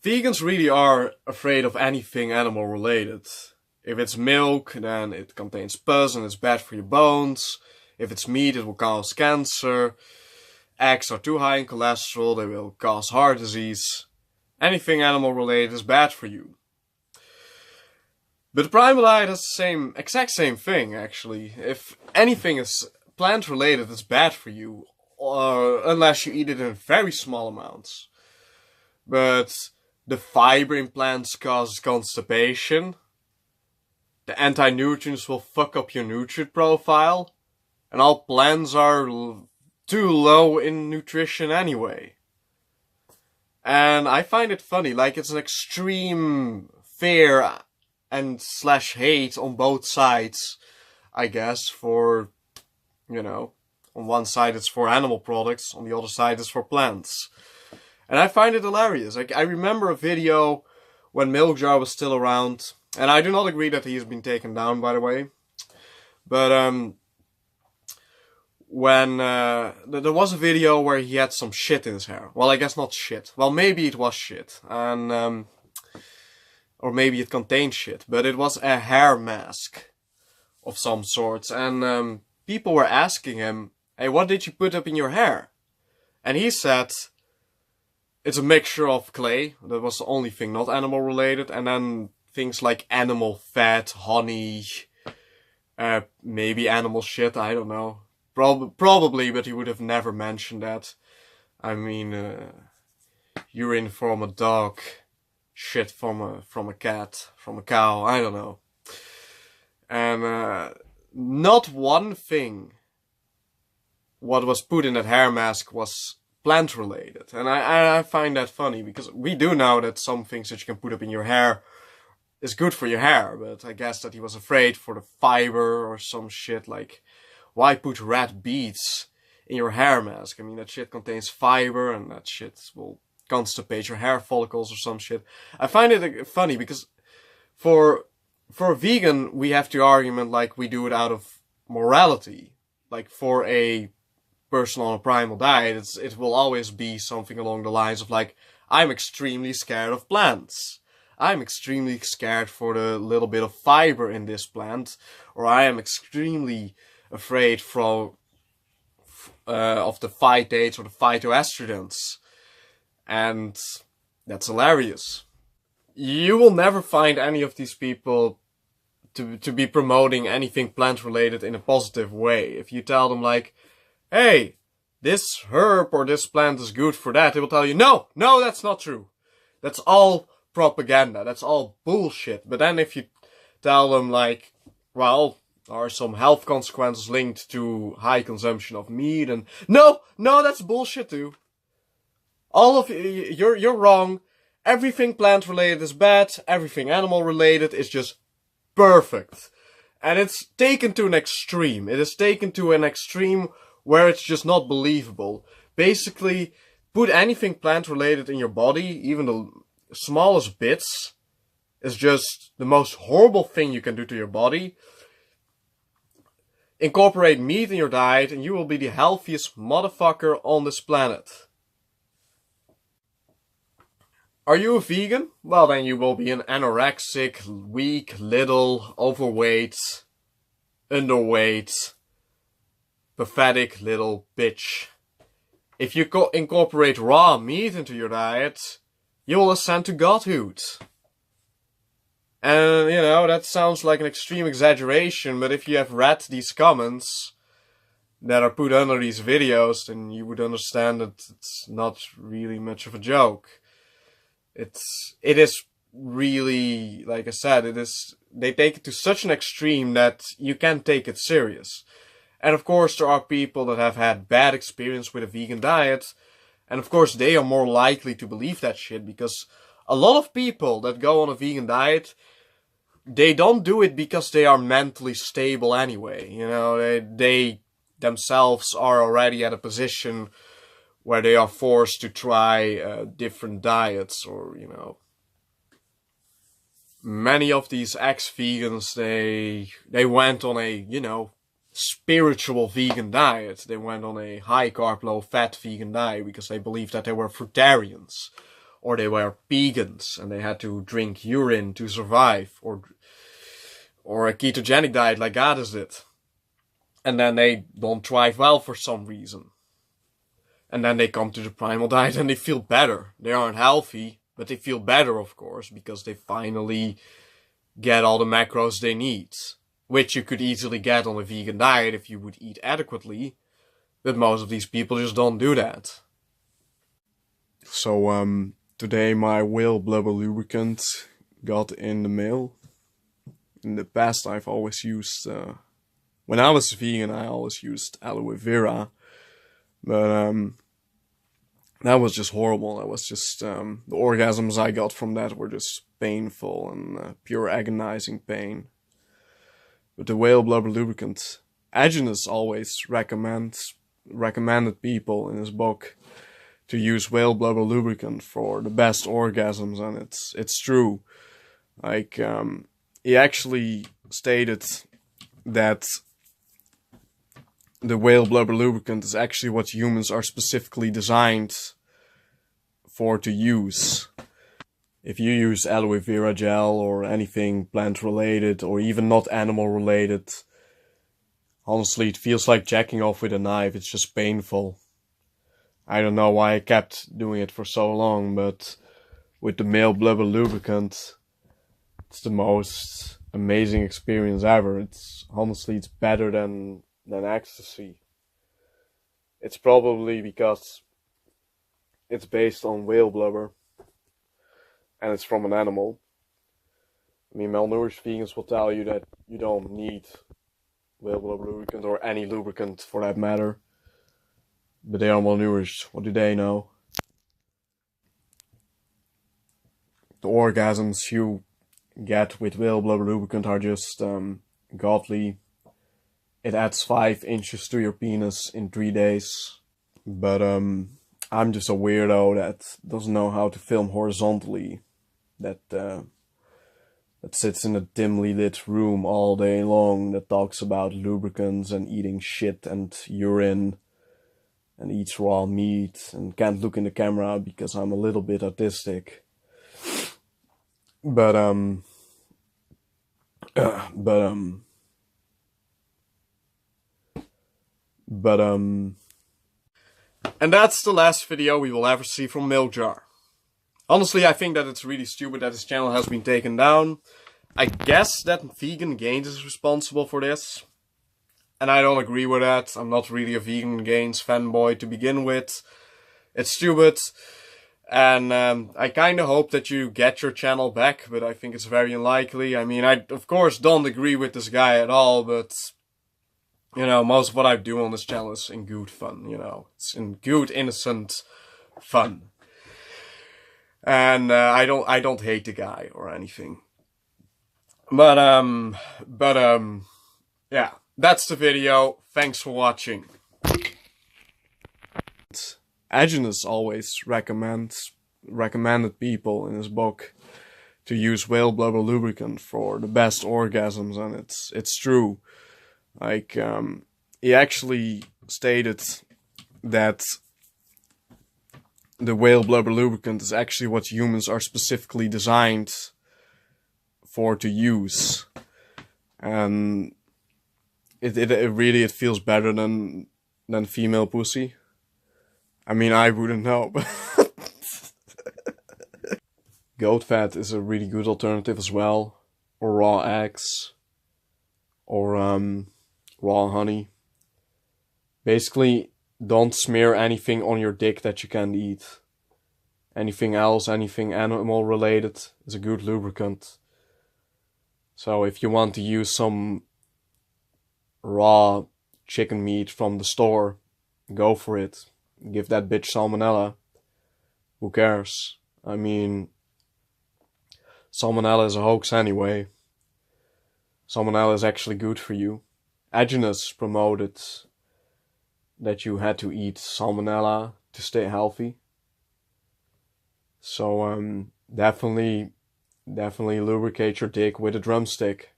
Vegans really are afraid of anything animal related. If it's milk, then it contains pus and it's bad for your bones. If it's meat, it will cause cancer. Eggs are too high in cholesterol, they will cause heart disease. Anything animal related is bad for you. But the primal diet is the exact same thing actually. If anything is plant related, it's bad for you. Unless you eat it in very small amounts. But the fiber in plants causes constipation. The anti-nutrients will fuck up your nutrient profile. And all plants are too low in nutrition anyway. And I find it funny, like it's an extreme fear and slash hate on both sides, I guess, for, on one side it's for animal products, on the other side it's for plants. And I find it hilarious. Like, I remember a video when Milk Jar was still around, and I do not agree that he has been taken down, by the way. But, when there was a video where he had some shit in his hair. Well, I guess not shit. Well, maybe it was shit. And, or maybe it contained shit. But it was a hair mask of some sort. And, people were asking him, hey, what did you put up in your hair? And he said, it's a mixture of clay. That was the only thing, not animal related. And then things like animal fat, honey, maybe animal shit, I don't know. Probably, but he would have never mentioned that. I mean, urine from a dog, shit from a cat, from a cow, I don't know. And not one thing what was put in that hair mask was plant related. And I find that funny, because we do know that some things that you can put up in your hair is good for your hair, but I guess that he was afraid for the fiber or some shit. Like, why put red beads in your hair mask? I mean, that shit contains fiber and that shit will constipate your hair follicles or some shit. I find it funny because for a vegan, we have the argument like we do it out of morality. Like, for a person on a primal diet, it will always be something along the lines of like, I'm extremely scared of plants. I'm extremely scared for the little bit of fiber in this plant. Or I am extremely afraid of the phytates or the phytoestrogens. And that's hilarious. You will never find any of these people to be promoting anything plant related in a positive way. If you tell them like, hey, this herb or this plant is good for that, they will tell you, no, that's not true. That's all propaganda. That's all bullshit. But then if you tell them like, well, there are some health consequences linked to high consumption of meat, and no, that's bullshit too. All of you're wrong. Everything plant related is bad. Everything animal related is just perfect. And it's taken to an extreme. It is taken to an extreme where it's just not believable. Basically, put anything plant related in your body, even the smallest bits, is just the most horrible thing you can do to your body. Incorporate meat in your diet and you will be the healthiest motherfucker on this planet. Are you a vegan? Well, then you will be an anorexic, weak, little, overweight, underweight, pathetic little bitch. If you incorporate raw meat into your diet, you will ascend to godhood. And, that sounds like an extreme exaggeration, but if you have read these comments that are put under these videos, then you would understand that it's not really much of a joke. It is really, like I said, they take it to such an extreme that you can't take it serious. And of course there are people that have had bad experience with a vegan diet, and of course they are more likely to believe that shit, because a lot of people that go on a vegan diet, they don't do it because they are mentally stable anyway. They themselves are already at a position where they are forced to try different diets, or, many of these ex-vegans, they went on a, spiritual vegan diet. They went on a high carb, low fat vegan diet because they believed that they were fruitarians. or they were vegans and they had to drink urine to survive, or a ketogenic diet like goddess did. And then they don't thrive well for some reason. And then they come to the primal diet and they feel better. They aren't healthy, but they feel better, of course, because they finally get all the macros they need. Which you could easily get on a vegan diet if you would eat adequately. But most of these people just don't do that. So, today my whale blubber lubricant got in the mail. In the past I've always used, when I was vegan I always used aloe vera. But, that was just horrible. That was just, the orgasms I got from that were just painful and pure agonizing pain. But the whale blubber lubricant, Agenus always recommended people in his book to use whale blubber lubricant for the best orgasms, and it's true. Like, he actually stated that the whale blubber lubricant is actually what humans are specifically designed for to use. If you use aloe vera gel or anything plant related or even not animal related, honestly it feels like jacking off with a knife. It's just painful. I don't know why I kept doing it for so long, but with the male blubber lubricant, it's the most amazing experience ever. It's better than ecstasy. It's probably because it's based on whale blubber and it's from an animal. I mean, malnourished vegans will tell you that you don't need whale blubber lubricant or any lubricant for that matter. But they are malnourished. What do they know? The orgasms you get with whale blubber lubricant are just godly. It adds 5 inches to your penis in 3 days. But I'm just a weirdo that doesn't know how to film horizontally. That sits in a dimly lit room all day long. That talks about lubricants and eating shit and urine. And eats raw meat. And can't look in the camera because I'm a little bit autistic. But and that's the last video we will ever see from Milk Jar. Honestly, I think that it's really stupid that his channel has been taken down. I guess that Vegan Gains is responsible for this. And I don't agree with that. I'm not really a Vegan Gains fanboy to begin with. It's stupid. And I kinda hope that you get your channel back, but I think it's very unlikely. I mean, I of course don't agree with this guy at all, but you know, most of what I do on this channel is in good fun, you know. It's in good, innocent fun. And I don't hate the guy or anything. But yeah, that's the video. Thanks for watching. Agenus always recommended people in his book to use whale blubber lubricant for the best orgasms, and it's true. Like, he actually stated that the whale blubber lubricant is actually what humans are specifically designed for to use. And it really feels better than female pussy. I mean, I wouldn't know, but goat fat is a really good alternative as well. Or raw eggs. Or raw honey. Basically, don't smear anything on your dick that you can't eat. Anything else, anything animal related is a good lubricant. So if you want to use some raw chicken meat from the store, go for it. Give that bitch salmonella. Who cares? I mean, salmonella is a hoax anyway. Salmonella is actually good for you. Agenus promoted that you had to eat salmonella to stay healthy. So definitely lubricate your dick with a drumstick.